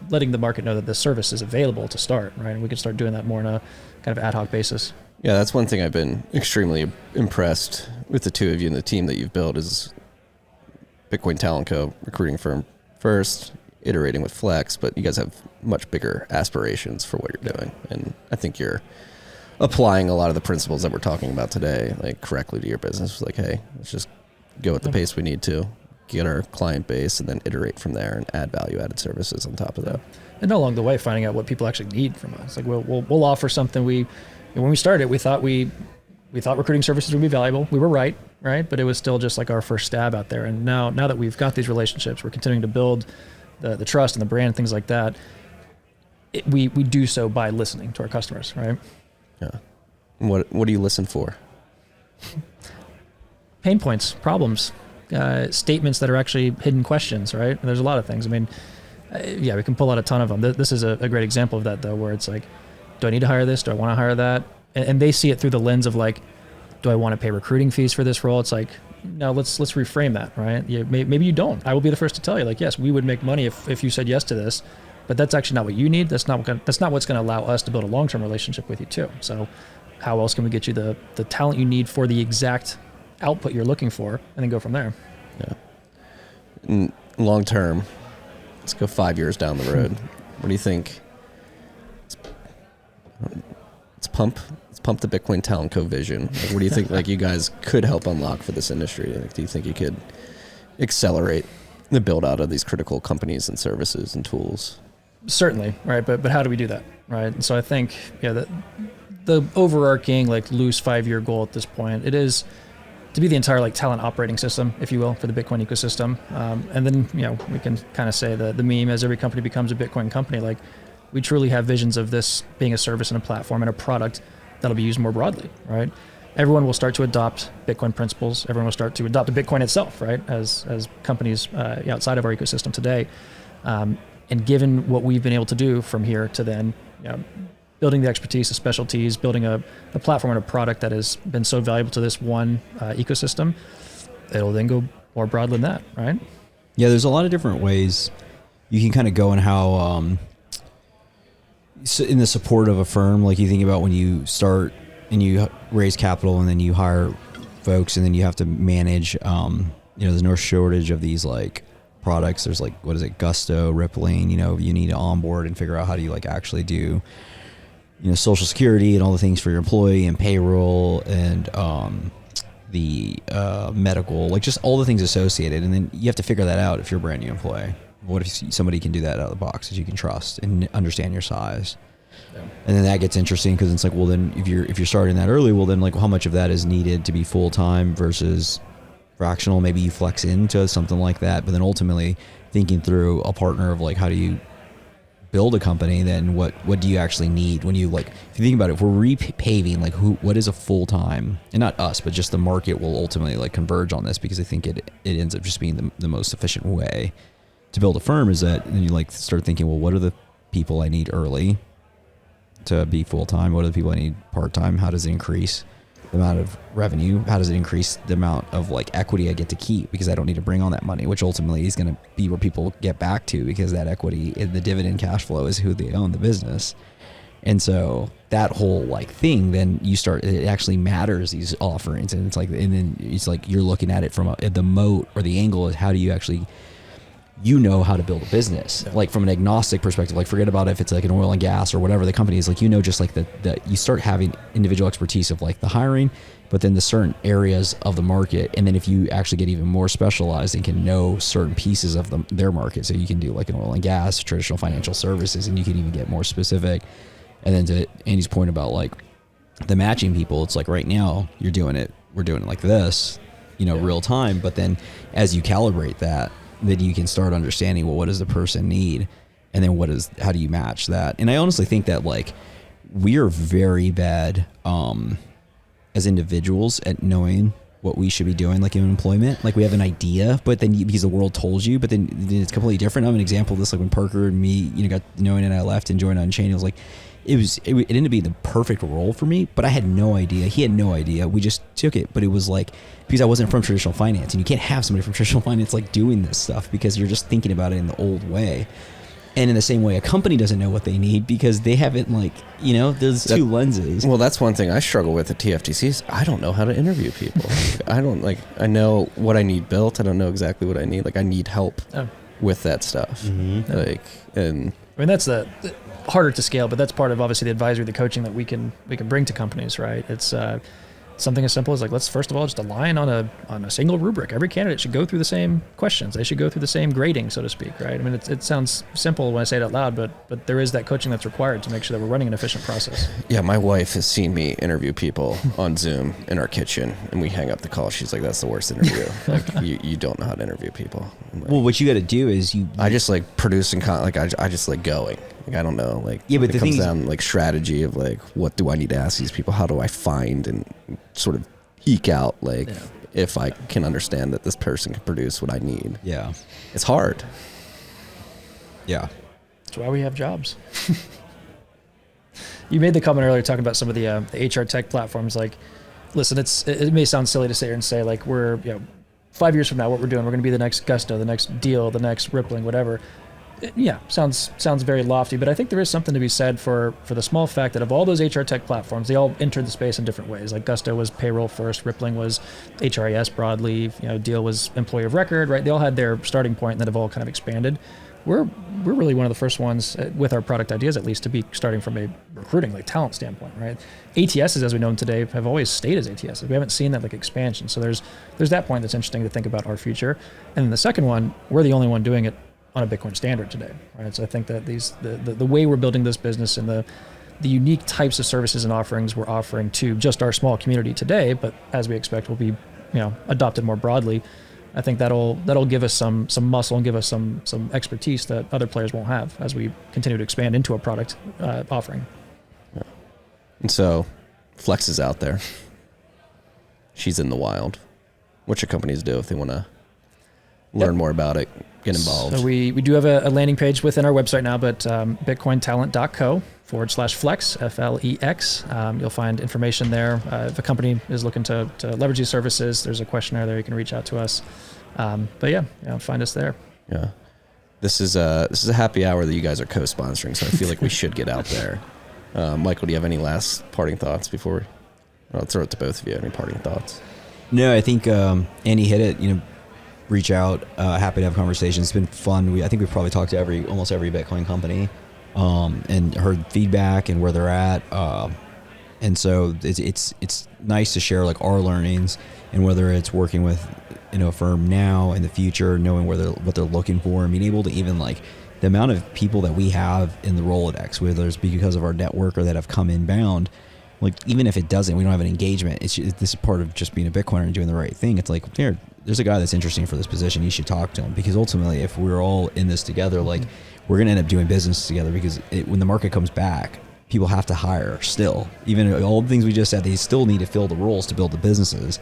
letting the market know that this service is available to start, right? And we can start doing that more on a kind of ad hoc basis. Yeah, that's one thing I've been extremely impressed with the two of you and the team that you've built is Bitcoin Talent Co. recruiting firm first, iterating with Flex, but you guys have much bigger aspirations for what you're doing. And I think you're applying a lot of the principles that we're talking about today, like correctly to your business. Like, hey, let's just go at the pace we need to, get our client base, and then iterate from there and add value-added services on top of that. And along the way, finding out what people actually need from us. Like we'll offer something. When we started, we thought recruiting services would be valuable. We were right? But it was still just like our first stab out there. And now that we've got these relationships, we're continuing to build the trust and the brand, things like that. We do so by listening to our customers, right? Yeah. What do you listen for? Pain points, problems, statements that are actually hidden questions, right? And there's a lot of things. I mean, we can pull out a ton of them. This is a great example of that, though, where it's like, do I need to hire this? Do I want to hire that? And they see it through the lens of like, do I want to pay recruiting fees for this role? It's like, no, let's reframe that, right? Maybe you don't. I will be the first to tell you, like, yes, we would make money if you said yes to this, but that's actually not what you need. That's not what's going to allow us to build a long-term relationship with you too. So how else can we get you the talent you need for the exact output you're looking for, and then go from there? Yeah. Long term, let's go 5 years down the road. What do you think? Let's pump the Bitcoin Talent Co vision. Like, what do you think? Like, you guys could help unlock for this industry? Like, do you think you could accelerate the build out of these critical companies and services and tools? Certainly, right? But how do we do that, right? And so I think the overarching like loose 5-year goal at this point, it is to be the entire like talent operating system, if you will, for the Bitcoin ecosystem. And then we can kind of say the meme, as every company becomes a Bitcoin company, like we truly have visions of this being a service and a platform and a product that'll be used more broadly, right? Everyone will start to adopt Bitcoin principles. Everyone will start to adopt Bitcoin itself, right? As companies outside of our ecosystem today. And given what we've been able to do from here to then, building the expertise, the specialties, building a platform and a product that has been so valuable to this one ecosystem, it'll then go more broadly than that, right? Yeah, there's a lot of different ways you can kind of go and how, in the support of a firm, like you think about when you start and you raise capital and then you hire folks and then you have to manage, there's no shortage of these like products. There's like, what is it? Gusto, Rippling, you need to onboard and figure out how do you like actually do, Social Security and all the things for your employee and payroll and the medical, like just all the things associated. And then you have to figure that out if you're a brand new employee. What if somebody can do that out of the box that you can trust and understand your size? Yeah. And then that gets interesting because it's like, well, then if you're starting that early, well, then like how much of that is needed to be full time versus fractional? Maybe you flex into something like that, but then ultimately thinking through a partner of like, how do you build a company? Then what do you actually need when you like, if you think about it, if we're repaving, like what is a full time, and not us, but just the market will ultimately like converge on this because I think it ends up just being the most efficient way to build a firm is that, and you like start thinking, well, what are the people I need early to be full-time? What are the people I need part-time? How does it increase the amount of revenue? How does it increase the amount of like equity I get to keep because I don't need to bring on that money, which ultimately is going to be where people get back to because that equity, the dividend cash flow is who they own the business. And so that whole like thing, then you start, it actually matters, these offerings. And it's like, and then it's like, you're looking at it from the moat or the angle is how do you actually, how to build a business, like from an agnostic perspective, like forget about if it's like an oil and gas or whatever the company is, like, just like that you start having individual expertise of like the hiring, but then the certain areas of the market. And then if you actually get even more specialized and can know certain pieces of their market, so you can do like an oil and gas, traditional financial services, and you can even get more specific. And then to Andy's point about like the matching people, it's like right now we're doing it like this, real time. But then as you calibrate that, then you can start understanding, well, what does the person need? And then how do you match that? And I honestly think that like we are very bad as individuals at knowing what we should be doing, like in employment. Like we have an idea, but then because the world told you, but then it's completely different. I'm an example of this, like when Parker and me, got knowing and I left and joined Unchained, it was like, it ended up being the perfect role for me, but I had no idea. He had no idea. We just took it, but it was like, because I wasn't from traditional finance, and you can't have somebody from traditional finance like doing this stuff because you're just thinking about it in the old way. And in the same way, a company doesn't know what they need because they haven't, like, you know, there's two lenses. Well, that's one thing I struggle with at TFTC is I don't know how to interview people. I know what I need built. I don't know exactly what I need. Like, I need help with that stuff. Mm-hmm. Like, and I mean, that's the harder to scale, but that's part of obviously the advisory, the coaching that we can bring to companies, right? It's something as simple as like, let's first of all just align on a single rubric. Every candidate should go through the same questions. They should go through the same grading, so to speak, right? I mean, it sounds simple when I say it out loud, but there is that coaching that's required to make sure that we're running an efficient process. yeah, my wife has seen me interview people on Zoom in our kitchen, and we hang up the call. She's like, "That's the worst interview. Like, you don't know how to interview people." Like, Well, what you got to do is I just like producing like I just like going. Like, I don't know. Like, Yeah, but it the comes thing is- down like strategy of like, what do I need to ask these people? How do I find and sort of eke out like if I can understand that this person can produce what I need. yeah, It's hard. yeah. That's why we have jobs. You made the comment earlier talking about some of the HR tech platforms. Like, listen, it may sound silly to sit here and say like we're 5 years from now what we're doing, we're going to be the next Gusto, the next Deal, the next Rippling, whatever. Yeah, sounds very lofty, but I think there is something to be said for the small fact that of all those HR tech platforms, they all entered the space in different ways. Like Gusto was payroll first, Rippling was HRIS broadly, Deal was employee of record, right? They all had their starting point and then have all kind of expanded. We're really one of the first ones with our product ideas, at least, to be starting from a recruiting, like talent standpoint, right? ATSs, as we know them today, have always stayed as ATSs. We haven't seen that like expansion. So there's that point that's interesting to think about our future. And then the second one, we're the only one doing it on a Bitcoin standard today, right? So I think that the way we're building this business and the unique types of services and offerings we're offering to just our small community today, but as we expect will be, adopted more broadly. I think that'll give us some muscle and give us some expertise that other players won't have as we continue to expand into a product offering. Yeah. And so, Flex is out there. She's in the wild. What should companies do if they want to learn more about it, get involved? So we do have a landing page within our website now, but bitcointalent.co/flex, FLEX. You'll find information there. If a company is looking to leverage these services, there's a questionnaire there. You can reach out to us. But find us there. Yeah. This is a happy hour that you guys are co-sponsoring, so I feel like we should get out there. Michael, do you have any last parting thoughts before? I'll throw it to both of you. Any parting thoughts? No, I think Andy hit it. Reach out. Happy to have conversations. It's been fun. I think we've probably talked to almost every Bitcoin company, and heard feedback and where they're at. And so it's nice to share like our learnings, and whether it's working with a firm now in the future, knowing what they're looking for, and being able to even like the amount of people that we have in the Rolodex, whether it's because of our network or that have come inbound. Like, even if we don't have an engagement, this is part of just being a Bitcoiner and doing the right thing. It's like, there's a guy that's interesting for this position. You should talk to him, because ultimately, if we're all in this together, like, we're going to end up doing business together, because when the market comes back, people have to hire still. Even all the things we just said, they still need to fill the roles to build the businesses.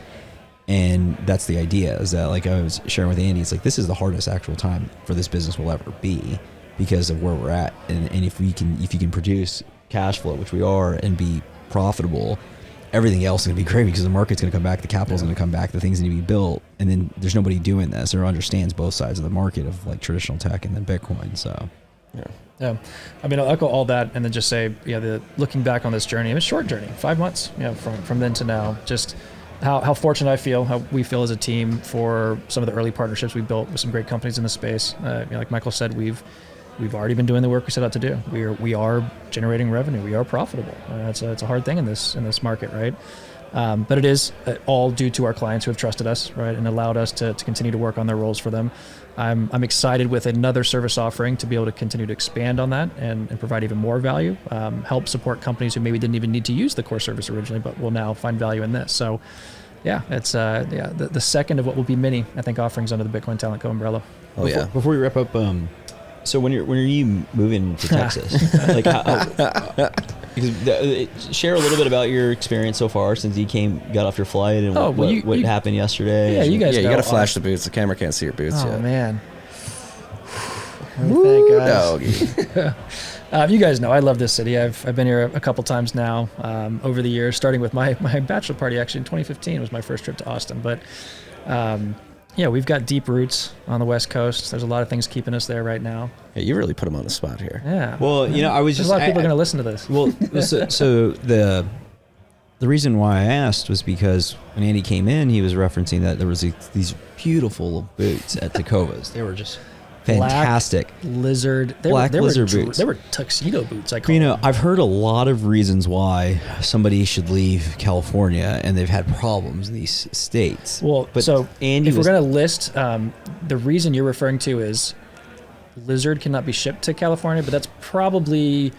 And that's the idea, is that, like I was sharing with Andy, it's like, this is the hardest actual time for this business will ever be because of where we're at. And if you can produce cash flow, which we are, and be profitable, everything else is going to be great, because the market's going to come back, the capital's going to come back, the things need to be built, and then there's nobody doing this or understands both sides of the market of like traditional tech and then Bitcoin. So yeah, I mean, I'll echo all that, and then just say, looking back on this journey, it's a short journey, 5 months, from then to now, just how fortunate I feel, how we feel as a team for some of the early partnerships we built with some great companies in the space. Like Michael said, we've already been doing the work we set out to do. We are generating revenue. We are profitable. It's a hard thing in this market, right? But it is all due to our clients who have trusted us, right, and allowed us to continue to work on their roles for them. I'm excited with another service offering to be able to continue to expand on that and provide even more value. Help support companies who maybe didn't even need to use the core service originally, but will now find value in this. So, it's the second of what will be many, I think, offerings under the Bitcoin Talent Co umbrella. Before we wrap up. So when are you moving to Texas? Like, share a little bit about your experience so far since you got off your flight, and what happened yesterday. Yeah, you guys. Yeah, you got to flash the boots. The camera can't see your boots yet. Oh man. Woo, Thank God. You guys know I love this city. I've been here a couple times now over the years, starting with my bachelor party actually in 2015 was my first trip to Austin. But yeah, we've got deep roots on the West Coast. There's a lot of things keeping us there right now. Yeah, you really put him on the spot here. Yeah. Well, I was There's just a lot of people going to listen to this. Well, so the reason why I asked was because when Andy came in, he was referencing that there was these beautiful boots at Tacovas. They were just fantastic. Black lizard. Black lizard boots. They were tuxedo boots, I call them. I've heard a lot of reasons why somebody should leave California, and they've had problems in these states. Well, but so Andy if we're going to list, the reason you're referring to is lizard cannot be shipped to California, but that's probably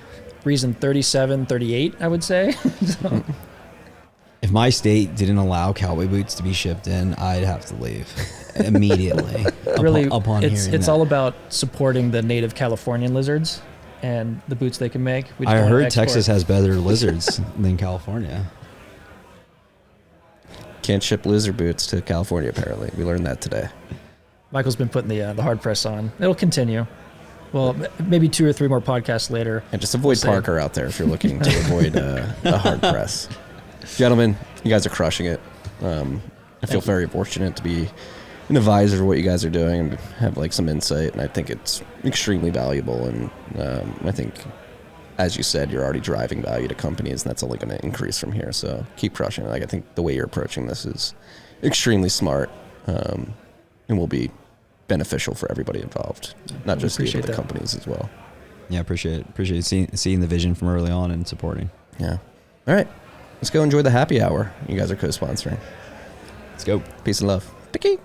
reason 37, 38, I would say. So. If my state didn't allow cowboy boots to be shipped in, I'd have to leave immediately. Really, upon it's hearing that. all about supporting the native Californian lizards and the boots they can make. We just I don't wanna heard export. Texas has better lizards than California. Can't ship lizard boots to California, apparently. We learned that today. Michael's been putting the hard press on. It'll continue. Well, maybe 2 or 3 more podcasts later. And just avoid We'll Parker out there if you're looking to avoid a hard press. Gentlemen, you guys are crushing it. I feel very fortunate to be an advisor of what you guys are doing and have like some insight, and I think it's extremely valuable. And I think, as you said, you're already driving value to companies, and that's only going to increase from here. So keep crushing it. Like, I think the way you're approaching this is extremely smart, and will be beneficial for everybody involved, not just you, but the companies as well. Yeah, appreciate seeing the vision from early on and supporting. Yeah. All right. Let's go enjoy the happy hour. You guys are co-sponsoring. Let's go. Peace and love. Picky.